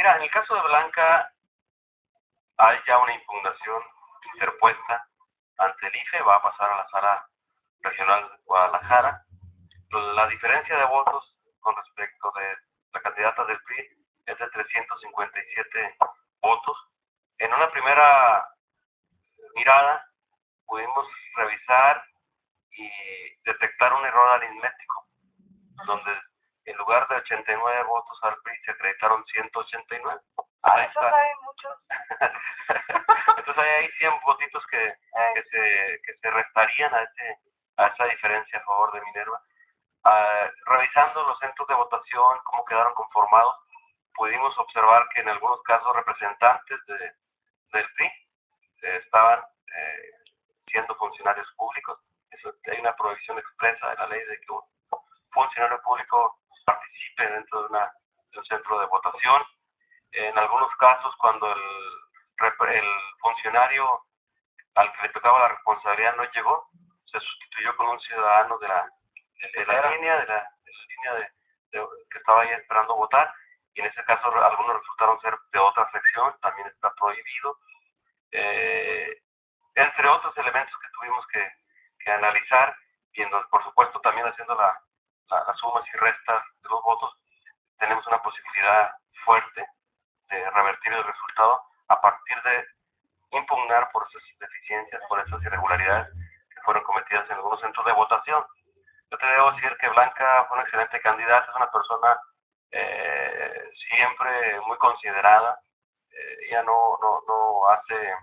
mira, en el caso de Blanca hay ya una impugnación interpuesta ante el IFE, va a pasar a la Sala Regional de Guadalajara. La diferencia de votos con respecto de la candidata del PRI es de 357 votos. En una primera mirada pudimos revisar y detectar un error aritmético, donde en lugar de 89 votos al PRI se acreditaron 189. Eso hay muchos. Entonces hay 100 votitos que se restarían a esa diferencia a favor de Minerva. Revisando los centros de votación, cómo quedaron conformados, pudimos observar que en algunos casos representantes del PRI estaban siendo funcionarios públicos. Hay una prohibición expresa de la ley de que un funcionario público participe dentro de un centro de votación. En algunos casos, cuando el funcionario al que le tocaba la responsabilidad no llegó, se sustituyó con un ciudadano de la línea que estaba ahí esperando votar, y en ese caso algunos resultaron ser de otra sección, también está prohibido, entre otros elementos que tuvimos que analizar, y en donde, por supuesto, también haciendo las sumas y restas de los votos, tenemos una posibilidad fuerte de revertir el resultado a partir de impugnar por esas deficiencias, por esas irregularidades que fueron cometidas en algunos centros de votación. Yo te debo decir que Blanca fue una excelente candidata, es una persona siempre muy considerada. Ella no hace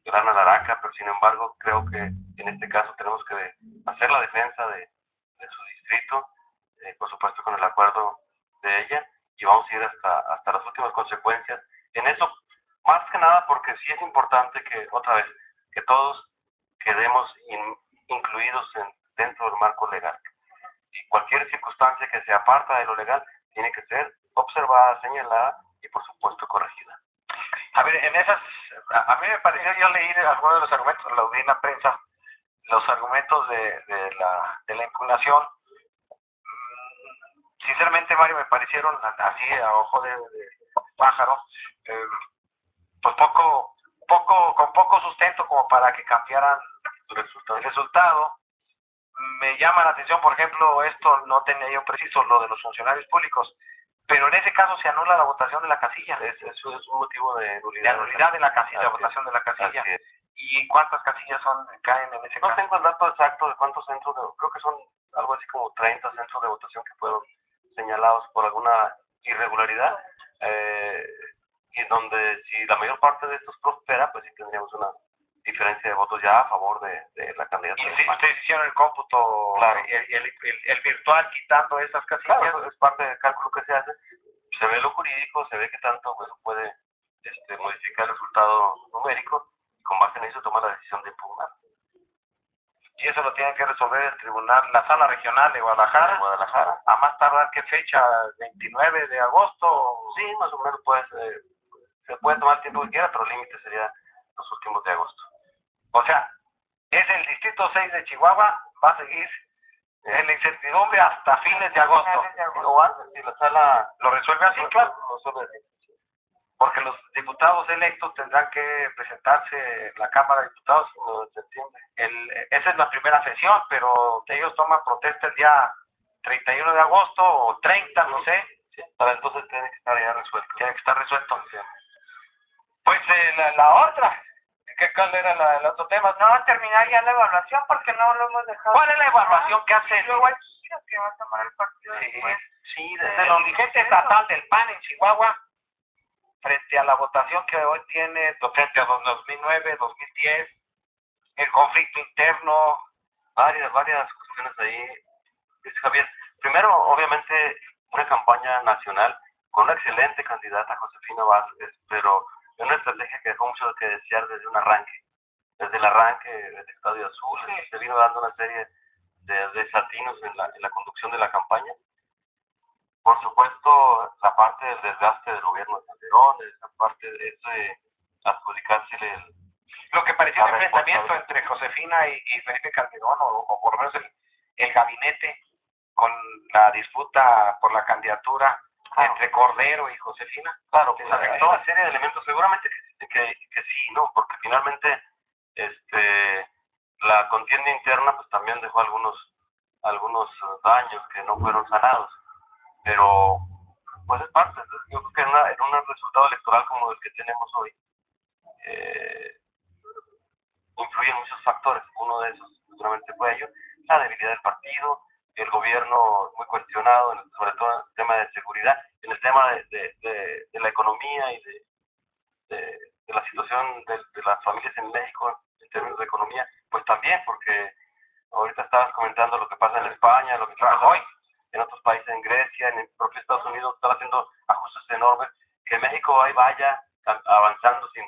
gran alaraca, pero sin embargo creo que en este caso tenemos que hacer la defensa de su distrito, por supuesto con el acuerdo de ella, y vamos a ir hasta las últimas consecuencias en eso, más que nada porque sí es importante que, otra vez, que todos quedemos incluidos dentro del marco legal. Y cualquier circunstancia que se aparta de lo legal tiene que ser observada, señalada y por supuesto corregida. A ver, a mí me pareció, yo leí algunos de los argumentos, los vi en la prensa, los argumentos de la impugnación. Sinceramente, Mario, me parecieron así a ojo de pájaro, pues con poco sustento como para que cambiaran el resultado. Me llama la atención, por ejemplo, esto no tenía yo preciso, lo de los funcionarios públicos, pero en ese caso se anula la votación de la casilla. Eso es un motivo de nulidad de la casilla, de votación de la casilla. ¿Y cuántas casillas caen en ese caso? No tengo el dato exacto de cuántos centros, creo que son algo así como 30 centros de votación que fueron señalados por alguna irregularidad, y donde si la mayor parte de estos prospera, pues sí tendríamos una diferencia de votos ya a favor de la candidata. ¿Y si ustedes hicieron el cómputo, claro, el virtual quitando esas casillas? Claro, es parte del cálculo que se hace, se ve lo jurídico, se ve que tanto puede modificar el resultado numérico, y con base en eso toma la decisión de impugnar. Y eso lo tiene que resolver el tribunal, la Sala Regional de Guadalajara. ¿A más tardar qué fecha? ¿29 de agosto? Sí, más o menos se puede tomar el tiempo que quiera, pero el límite sería los últimos de agosto. O sea, es el distrito 6 de Chihuahua, va a seguir en la incertidumbre hasta fines de agosto. O antes, si la sala lo resuelve así, claro. Lo resuelve así. Porque los diputados electos tendrán que presentarse en la Cámara de Diputados en septiembre. Esa es la primera sesión, pero ellos toman protesta el día 31 de agosto o 30, no sé. Sí, para entonces tiene que estar ya resuelto. Tiene que estar resuelto. Sí. Pues la otra, ¿cuál era el otro tema? No, terminar ya la evaluación porque no lo hemos dejado. ¿Cuál es la evaluación que hace? Luego hay que va a tomar el partido después. Sí, desde el dirigente estatal del PAN en Chihuahua, frente a la votación que hoy tiene, frente a 2009, 2010, el conflicto interno, varias cuestiones ahí, Javier. Primero, obviamente, una campaña nacional con una excelente candidata, Josefina Vázquez, pero una estrategia que dejó mucho que desear desde un arranque. Desde el arranque del Estadio Azul, se vino dando una serie de desatinos en la conducción de la campaña. Por supuesto, la parte del desgaste del gobierno de Calderón, esa parte de ese adjudicársele lo que parecía un enfrentamiento entre Josefina y Felipe Calderón, o por lo menos el gabinete, con la disputa por la candidatura entre Cordero y Josefina. Claro, pues hay una serie de elementos, seguramente que sí, ¿no? Porque finalmente la contienda interna pues también dejó algunos daños que no fueron sanados, pero pues es parte, yo creo que en un resultado electoral como el que tenemos hoy, influyen muchos factores. Uno de esos seguramente fue ello, la debilidad del partido, el gobierno muy cuestionado, sobre todo en el tema de seguridad, en el tema de la economía y de la situación de las familias en México en términos de economía, pues también, porque ahorita estabas comentando lo que pasa en España, lo que pasa hoy en otros países, en Grecia, en el propio Estados Unidos, están haciendo ajustes enormes, que México ahí vaya avanzando sin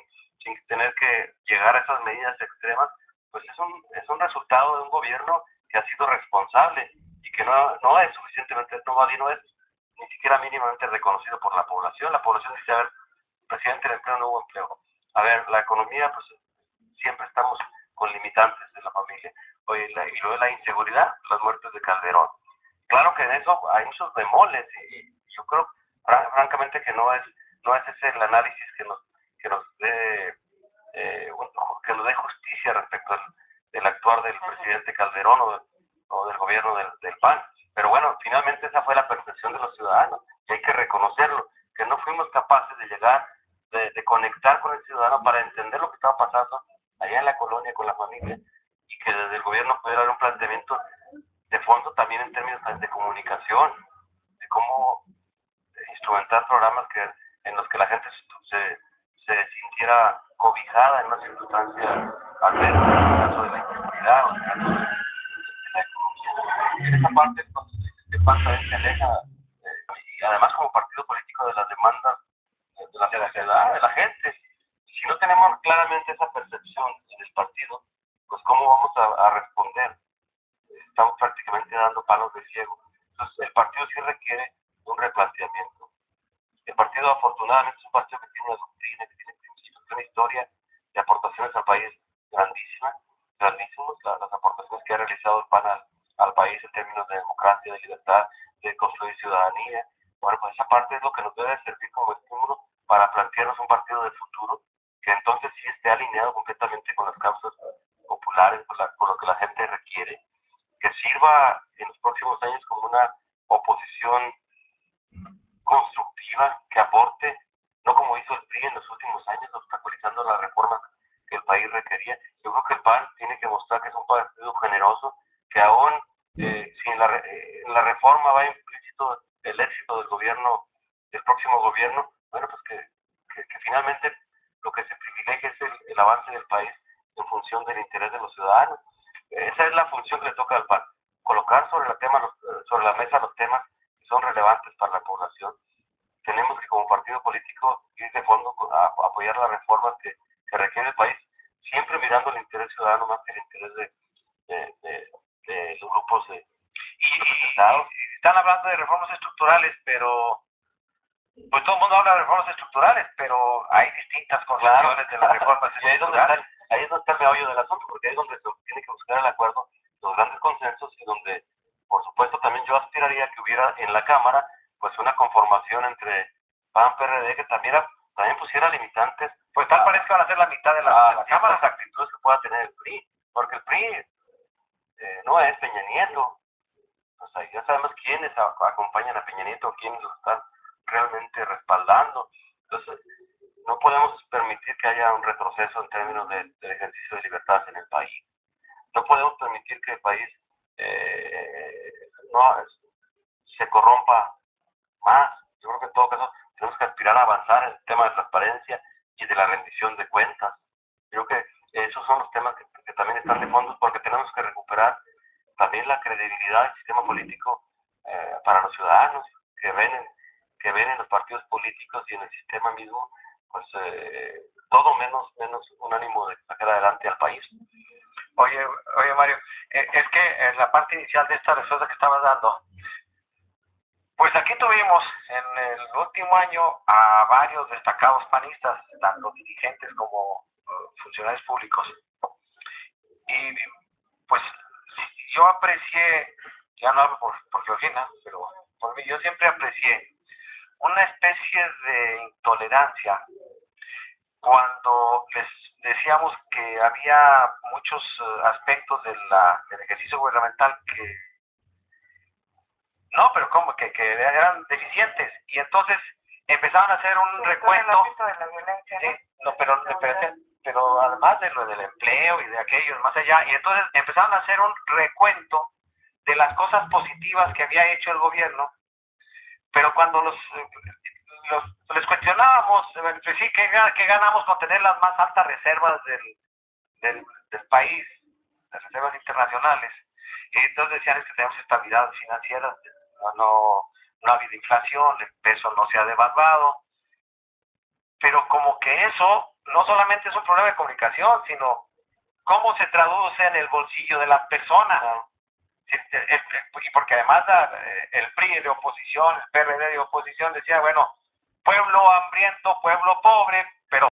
tener que llegar a esas medidas extremas, pues es un resultado de un gobierno que ha sido responsable y que no es suficientemente, no es ni siquiera mínimamente reconocido por la población. La población dice, a ver, presidente, el empleo no hubo empleo. A ver, la economía, pues siempre estamos con limitantes de la familia. Oye, y luego la inseguridad, las muertes de Calderón. Claro que en eso hay muchos bemoles y yo creo, francamente, que no es ese el análisis que nos dé que nos dé justicia respecto del actuar del presidente Calderón o del gobierno del PAN. Pero bueno, finalmente esa fue la percepción de los ciudadanos y hay que reconocerlo, que no fuimos capaces de llegar, de conectar con el ciudadano para entender lo que estaba pasando allá en la colonia con la familia y que desde el gobierno pudiera haber un planteamiento de fondo también en términos de comunicación, de cómo instrumentar programas en los que la gente se sintiera cobijada en una circunstancia adversa, en el caso de la inseguridad o en el caso de la economía. En esa parte de pasa se aleja, y además como partido político de las demandas de la sociedad, de la gente. Si no tenemos claramente esa percepción en el partido, pues cómo vamos a responder. Estamos prácticamente dando palos de ciego. Entonces el partido sí requiere un replanteamiento. El partido afortunadamente es un partido que tiene una doctrina, que tiene principios, que tiene una historia de aportaciones al país grandísimas, las aportaciones que ha realizado el PAN al país en términos de democracia, de libertad, de construir ciudadanía. Bueno, pues esa parte es lo que nos debe servir como estímulo para plantearnos un partido del futuro, que entonces sí esté alineado completamente con las causas populares, con lo que la gente requiere, que sirva en los próximos años como una oposición constructiva, que aporte, no como hizo el PRI en los últimos años, obstaculizando las reformas que el país requería. Yo creo que el PAN tiene que mostrar que es un partido generoso, que aún si en la reforma va implícito el éxito del gobierno, del próximo gobierno, bueno, pues que finalmente lo que se privilegia es el avance del país en función del interés de los ciudadanos. Esa es la función que le toca al PAN, colocar sobre la mesa los temas que son relevantes para la población. Tenemos que como partido político ir de fondo a apoyar las reformas que requiere el país, siempre mirando el interés ciudadano más que el interés de los grupos y están hablando de reformas estructurales, pero pues todo el mundo habla de reformas estructurales, pero hay distintas concepciones de las reformas estructurales. Ahí es donde está el meollo del asunto, porque ahí es donde se tiene que buscar el acuerdo, los grandes consensos, y donde, por supuesto, también yo aspiraría que hubiera en la Cámara pues una conformación entre PAN, PRD, que también pusiera limitantes. Pues tal parece que van a ser la mitad de la Cámara. Las actitudes que pueda tener el PRI, porque el PRI no es Peña Nieto. O sea, ya sabemos quiénes acompañan a Peña Nieto, quiénes lo están realmente respaldando. Entonces, no podemos permitir que haya un retroceso en términos del ejercicio de libertades en el país. No podemos permitir que el país se corrompa más. Yo creo que en todo caso tenemos que aspirar a avanzar en el tema de transparencia y de la rendición de cuentas. Creo que esos son los temas que también están de fondo, porque tenemos que recuperar también la credibilidad del sistema político para los ciudadanos que ven en los partidos políticos y en el sistema mismo pues todo menos un ánimo de sacar adelante al país. Oye Mario, es que en la parte inicial de esta respuesta que estabas dando, pues aquí tuvimos en el último año a varios destacados panistas, tanto dirigentes como funcionarios públicos. Y pues yo aprecié, ya no hablo por Georgina, pero por mí, yo siempre aprecié una especie de intolerancia cuando les decíamos que había muchos aspectos del ejercicio gubernamental que no, pero como que eran deficientes, y entonces empezaban a hacer un recuento. De la violencia, sí, no, pero además de lo del empleo y de aquello, más allá, y entonces empezaron a hacer un recuento de las cosas positivas que había hecho el gobierno, pero cuando les cuestionábamos, pues sí, ¿qué ganamos con tener las más altas reservas del país, las reservas internacionales? Y entonces decían, es que tenemos estabilidad financiera, no ha habido inflación, el peso no se ha devaluado, pero como que eso no solamente es un problema de comunicación, sino cómo se traduce en el bolsillo de las personas. Y porque además el PRI de oposición, el PRD de oposición decía, bueno, pueblo hambriento, pueblo pobre, pero